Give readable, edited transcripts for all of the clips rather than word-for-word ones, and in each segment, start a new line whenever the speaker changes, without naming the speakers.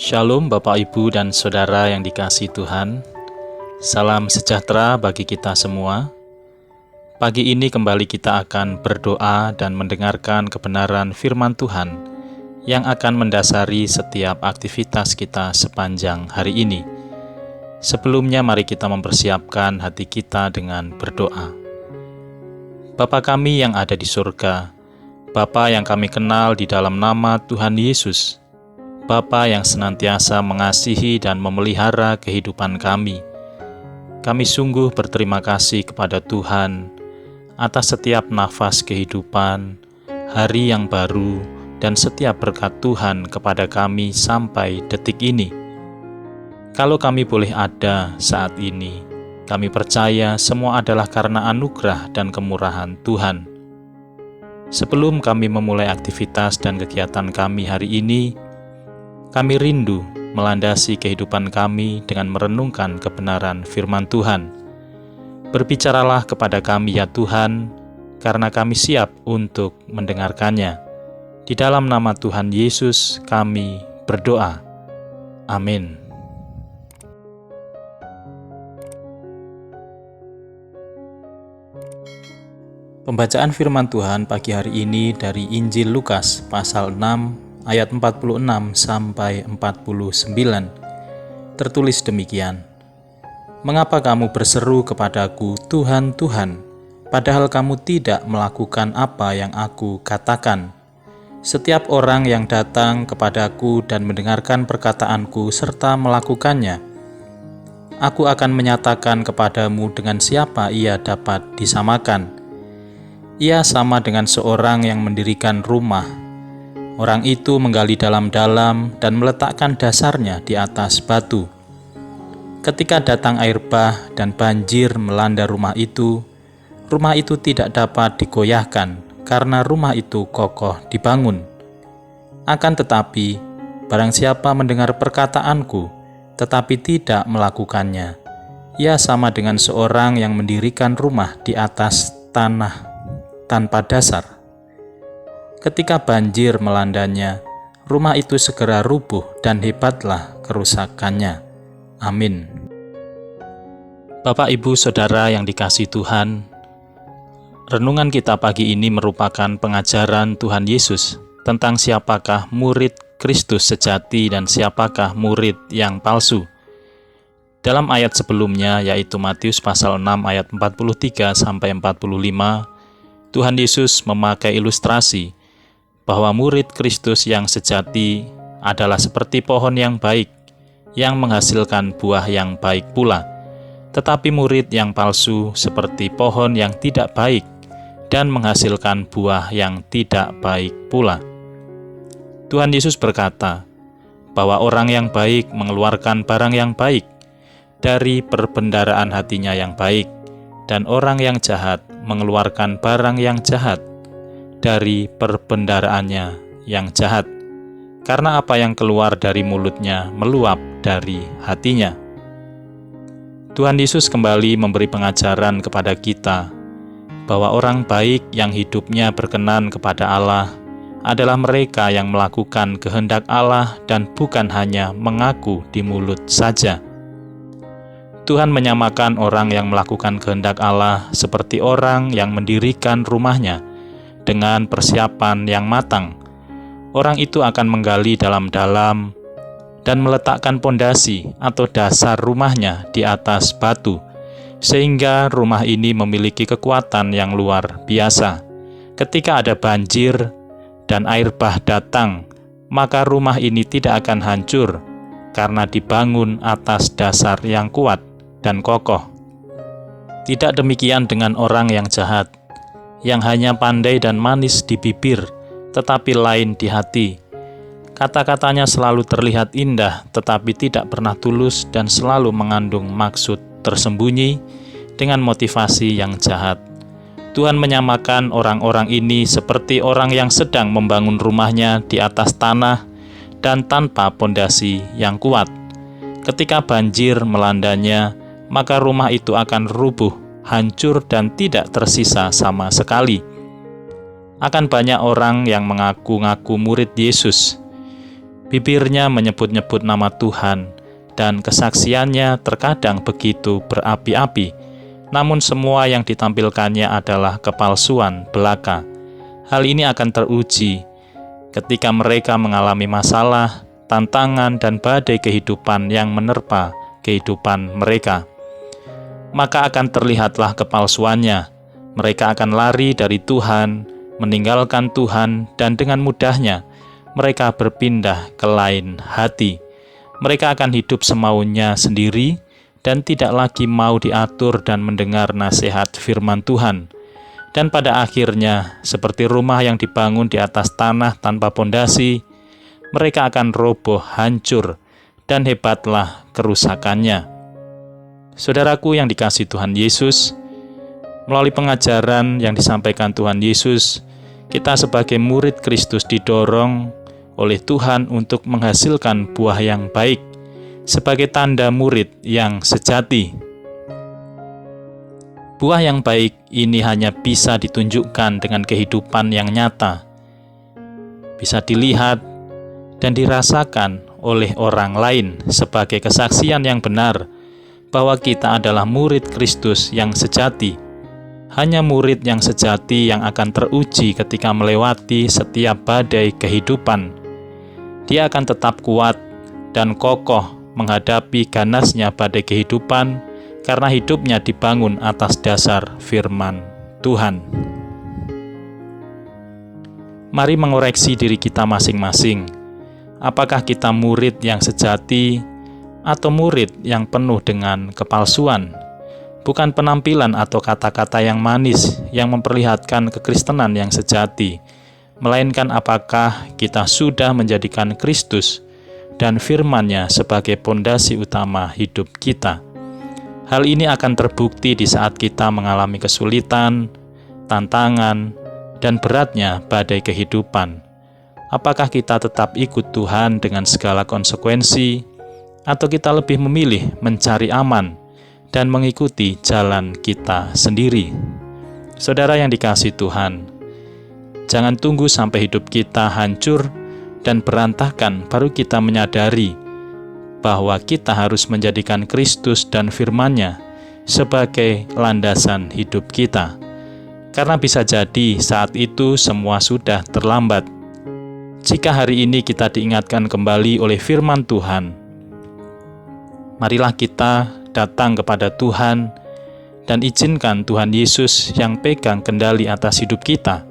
Shalom Bapak Ibu dan Saudara yang dikasihi Tuhan. Salam sejahtera bagi kita semua. Pagi ini kembali kita akan berdoa dan mendengarkan kebenaran firman Tuhan yang akan mendasari setiap aktivitas kita sepanjang hari ini. Sebelumnya mari kita mempersiapkan hati kita dengan berdoa. Bapa kami yang ada di surga, Bapa yang kami kenal di dalam nama Tuhan Yesus, Bapa yang senantiasa mengasihi dan memelihara kehidupan kami. Kami sungguh berterima kasih kepada Tuhan atas setiap nafas kehidupan, hari yang baru, dan setiap berkat Tuhan kepada kami sampai detik ini. Kalau kami boleh ada saat ini, kami percaya semua adalah karena anugerah dan kemurahan Tuhan. Sebelum kami memulai aktivitas dan kegiatan kami hari ini, kami rindu melandasi kehidupan kami dengan merenungkan kebenaran firman Tuhan. Berbicaralah kepada kami ya Tuhan, karena kami siap untuk mendengarkannya. Di dalam nama Tuhan Yesus kami berdoa. Amin. Pembacaan firman Tuhan pagi hari ini dari Injil Lukas pasal 6 ayat 46 sampai 49. Tertulis demikian. Mengapa kamu berseru kepadaku, Tuhan, Tuhan, padahal kamu tidak melakukan apa yang aku katakan? Setiap orang yang datang kepadaku dan mendengarkan perkataanku serta melakukannya, aku akan menyatakan kepadamu dengan siapa ia dapat disamakan. Ia sama dengan seorang yang mendirikan rumah. Orang itu menggali dalam-dalam dan meletakkan dasarnya di atas batu. Ketika datang air bah dan banjir melanda rumah itu tidak dapat digoyahkan karena rumah itu kokoh dibangun. Akan tetapi, barang siapa mendengar perkataanku tetapi tidak melakukannya, ia sama dengan seorang yang mendirikan rumah di atas tanah tanpa dasar. Ketika banjir melandanya, rumah itu segera rubuh dan hebatlah kerusakannya. Amin. Bapak, Ibu, Saudara yang dikasihi Tuhan, renungan kita pagi ini merupakan pengajaran Tuhan Yesus tentang siapakah murid Kristus sejati dan siapakah murid yang palsu. Dalam ayat sebelumnya, yaitu Matius pasal 6 ayat 43 sampai 45, Tuhan Yesus memakai ilustrasi bahwa murid Kristus yang sejati adalah seperti pohon yang baik, yang menghasilkan buah yang baik pula. Tetapi murid yang palsu seperti pohon yang tidak baik dan menghasilkan buah yang tidak baik pula. Tuhan Yesus berkata bahwa orang yang baik mengeluarkan barang yang baik dari perbendaharaan hatinya yang baik, dan orang yang jahat mengeluarkan barang yang jahat dari perbendaharaannya yang jahat, karena apa yang keluar dari mulutnya meluap dari hatinya. Tuhan Yesus kembali memberi pengajaran kepada kita bahwa orang baik yang hidupnya berkenan kepada Allah adalah mereka yang melakukan kehendak Allah dan bukan hanya mengaku di mulut saja. Tuhan menyamakan orang yang melakukan kehendak Allah seperti orang yang mendirikan rumahnya dengan persiapan yang matang. Orang itu akan menggali dalam-dalam dan meletakkan pondasi atau dasar rumahnya di atas batu, sehingga rumah ini memiliki kekuatan yang luar biasa. Ketika ada banjir dan air bah datang, maka rumah ini tidak akan hancur karena dibangun atas dasar yang kuat dan kokoh. Tidak demikian dengan orang yang jahat, yang hanya pandai dan manis di bibir, tetapi lain di hati. Kata-katanya selalu terlihat indah, tetapi tidak pernah tulus dan selalu mengandung maksud tersembunyi dengan motivasi yang jahat. Tuhan menyamakan orang-orang ini seperti orang yang sedang membangun rumahnya di atas tanah dan tanpa pondasi yang kuat. Ketika banjir melandanya, maka rumah itu akan rubuh, hancur dan tidak tersisa sama sekali. Akan banyak orang yang mengaku-ngaku murid Yesus, Bibirnya menyebut-nyebut nama Tuhan, dan kesaksiannya terkadang begitu berapi-api. Namun semua yang ditampilkannya adalah kepalsuan belaka. Hal ini akan teruji ketika mereka mengalami masalah, tantangan, dan badai kehidupan yang menerpa kehidupan mereka. Maka akan terlihatlah kepalsuannya. Mereka akan lari dari Tuhan, meninggalkan Tuhan, dan dengan mudahnya mereka berpindah ke lain hati. Mereka akan hidup semaunya sendiri dan tidak lagi mau diatur dan mendengar nasihat firman Tuhan. Dan pada akhirnya, seperti rumah yang dibangun di atas tanah tanpa pondasi, mereka akan roboh hancur dan hebatlah kerusakannya. Saudaraku yang dikasihi Tuhan Yesus, melalui pengajaran yang disampaikan Tuhan Yesus, kita sebagai murid Kristus didorong oleh Tuhan untuk menghasilkan buah yang baik sebagai tanda murid yang sejati. Buah yang baik ini hanya bisa ditunjukkan dengan kehidupan yang nyata, bisa dilihat dan dirasakan oleh orang lain sebagai kesaksian yang benar bahwa kita adalah murid Kristus yang sejati. Hanya murid yang sejati yang akan teruji ketika melewati setiap badai kehidupan. Dia akan tetap kuat dan kokoh menghadapi ganasnya badai kehidupan karena hidupnya dibangun atas dasar firman Tuhan. Mari mengoreksi diri kita masing-masing. Apakah kita murid yang sejati atau murid yang penuh dengan kepalsuan? Bukan penampilan atau kata-kata yang manis yang memperlihatkan kekristenan yang sejati, melainkan apakah kita sudah menjadikan Kristus dan firman-Nya sebagai pondasi utama hidup kita. Hal ini akan terbukti di saat kita mengalami kesulitan, tantangan, dan beratnya badai kehidupan. Apakah kita tetap ikut Tuhan dengan segala konsekuensi, atau kita lebih memilih mencari aman dan mengikuti jalan kita sendiri? Saudara yang dikasihi Tuhan, jangan tunggu sampai hidup kita hancur dan berantakan baru kita menyadari bahwa kita harus menjadikan Kristus dan firman-Nya sebagai landasan hidup kita. Karena bisa jadi saat itu semua sudah terlambat. Jika hari ini kita diingatkan kembali oleh firman Tuhan, marilah kita datang kepada Tuhan dan izinkan Tuhan Yesus yang pegang kendali atas hidup kita.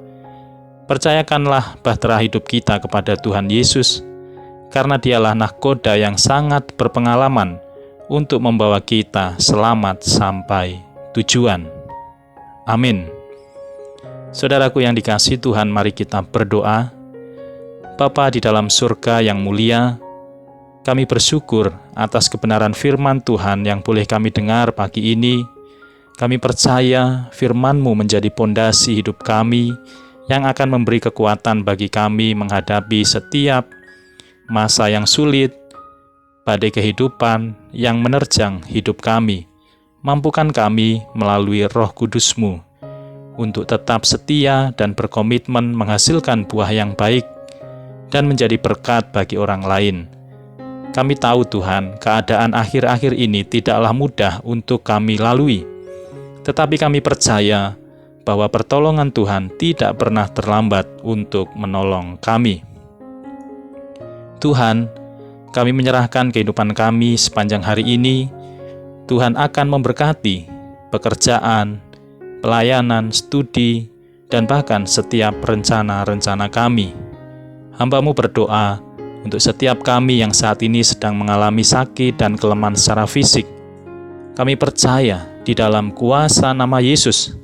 Percayakanlah bahtera hidup kita kepada Tuhan Yesus, karena Dialah nahkoda yang sangat berpengalaman untuk membawa kita selamat sampai tujuan. Amin. Saudaraku yang dikasihi Tuhan, mari kita berdoa. Bapa di dalam surga yang mulia, kami bersyukur atas kebenaran firman Tuhan yang boleh kami dengar pagi ini. Kami percaya firman-Mu menjadi pondasi hidup kami yang akan memberi kekuatan bagi kami menghadapi setiap masa yang sulit, badai kehidupan yang menerjang hidup kami. Mampukan kami melalui Roh Kudus-Mu untuk tetap setia dan berkomitmen menghasilkan buah yang baik dan menjadi berkat bagi orang lain. Kami tahu Tuhan, keadaan akhir-akhir ini tidaklah mudah untuk kami lalui, tetapi kami percaya bahwa pertolongan Tuhan tidak pernah terlambat untuk menolong kami. Tuhan, kami menyerahkan kehidupan kami sepanjang hari ini. Tuhan akan memberkati pekerjaan, pelayanan, studi, dan bahkan setiap rencana-rencana kami. Hamba-Mu berdoa untuk setiap kami yang saat ini sedang mengalami sakit dan kelemahan secara fisik. Kami percaya di dalam kuasa nama Yesus,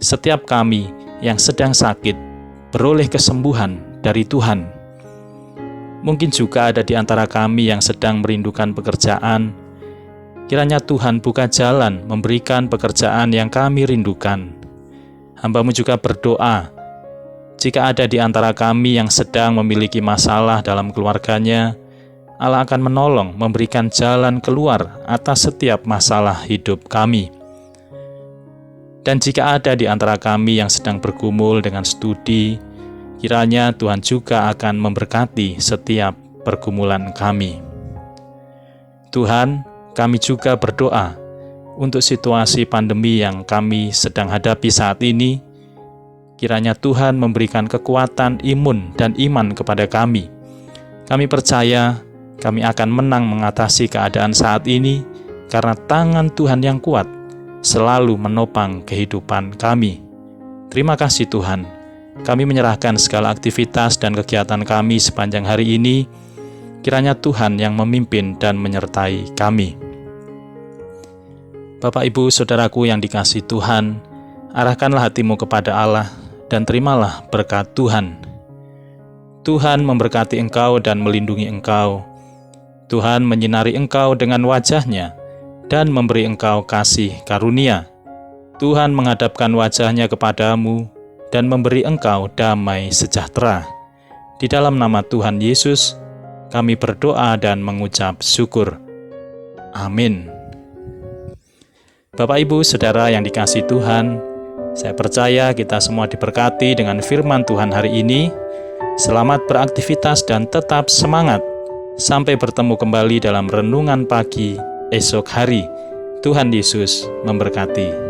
setiap kami yang sedang sakit beroleh kesembuhan dari Tuhan. Mungkin juga ada di antara kami yang sedang merindukan pekerjaan. Kiranya Tuhan buka jalan memberikan pekerjaan yang kami rindukan. Hamba-Mu juga berdoa, jika ada di antara kami yang sedang memiliki masalah dalam keluarganya, Allah akan menolong memberikan jalan keluar atas setiap masalah hidup kami. Dan jika ada di antara kami yang sedang bergumul dengan studi, kiranya Tuhan juga akan memberkati setiap pergumulan kami. Tuhan, kami juga berdoa untuk situasi pandemi yang kami sedang hadapi saat ini. Kiranya Tuhan memberikan kekuatan imun dan iman kepada kami. Kami percaya kami akan menang mengatasi keadaan saat ini karena tangan Tuhan yang kuat selalu menopang kehidupan kami. Terima kasih Tuhan. Kami menyerahkan segala aktivitas dan kegiatan kami sepanjang hari ini. Kiranya Tuhan yang memimpin dan menyertai kami. Bapak, Ibu, Saudaraku yang dikasihi Tuhan, arahkanlah hatimu kepada Allah dan terimalah berkat Tuhan. Tuhan memberkati engkau dan melindungi engkau. Tuhan menyinari engkau dengan wajah-Nya dan memberi engkau kasih karunia. Tuhan menghadapkan wajah-Nya kepadamu dan memberi engkau damai sejahtera. Di dalam nama Tuhan Yesus, kami berdoa dan mengucap syukur. Amin. Bapak, Ibu, Saudara yang dikasihi Tuhan, saya percaya kita semua diberkati dengan firman Tuhan hari ini. Selamat beraktivitas dan tetap semangat. Sampai bertemu kembali dalam renungan pagi esok hari. Tuhan Yesus memberkati.